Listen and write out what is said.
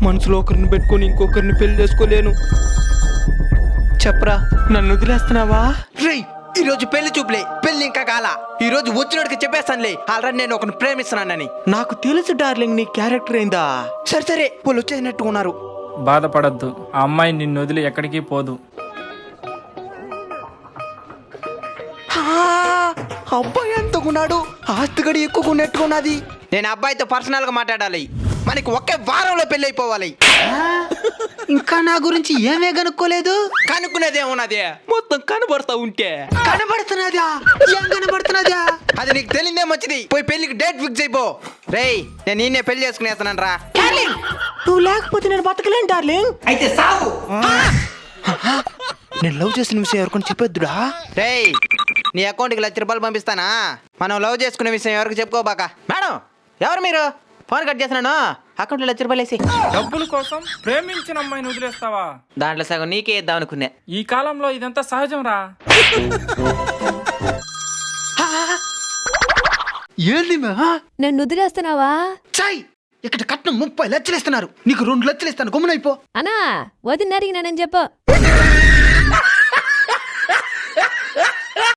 మనసులో ఒకరిని పెట్టుకొని ఇంకొకరిని పెళ్లి చేసుకోలేను. చెప్పరా, నన్ను వదిలేస్తున్నావా? రేయ్, ఈ రోజు పెళ్లి చూపులే, పెళ్లి ఇంకా కాల. ఈ రోజు వచ్చినోడికి చెప్పేస్తానులే, ఆల్రెడీ నేను ఒకరిని ప్రేమిస్తున్నానని. నాకు తెలుసు డార్లింగ్, నీ క్యారెక్టర్ ఏందా. సరే వాళ్ళు వచ్చేసినట్టు ఉన్నారు. బాధపడద్దు, ఆ అమ్మాయి నిన్ను వదిలి ఎక్కడికి పోదు. అబ్బాయి ఎంతకున్నాడు, ఆస్తిగడి ఎక్కువకున్నట్టుకున్నది. నేను అబ్బాయితో పర్సనల్ గా మాట్లాడాలి, మనకి ఒకే వారంలో పెళ్లి అయిపోవాలి. ఇంకా నా గురించి ఏమే కనుక్కోలేదు? కనుక్కునేది ఏమున్నది, మొత్తం కనబడతా ఉంటే. కనబడుతున్నదా? ఏం కనబడుతున్నదా? అది నీకు తెలియదే మంచిది. పోయి పెళ్లికి డేట్ ఫిక్స్ అయిపో. రేయ్, నేను నిన్నే పెళ్లి చేసుకునేస్తాను రా. నువ్వు లేకపోతే నేను బతకలేను డార్లింగ్. అయితే సావు. నేను లవ్ చేసిన విషయం ఎవరికొని చెప్పొద్దురా. రేయ్, నీ అకౌంట్కి ₹1,00,000 పంపిస్తానా? మనం లవ్ చేసుకునే విషయం ఎవరికి చెప్పుకోబాక. మేడం, ఎవరు మీరు? ఫోన్ కట్ చేస్తున్నాను, అకౌంట్లో ₹1,00,000 వేసి. డబ్బుల కోసం ప్రేమించిన అమ్మాయిని వదిలేస్తావా? దాంట్లో సగం నీకే ఇద్దాం అనుకున్నా. ఈ కాలంలో ఇదంతా సహజం రా. ఏంది నన్ను వదిలేస్తున్నావా? చాయ్, ఇక్కడ కట్నం 30 లక్షలు ఇస్తున్నారు, నీకు 2 లక్షలు ఇస్తాను, గమ్మునైపో. అన్నా వదిన అడిగినానని చెప్పు.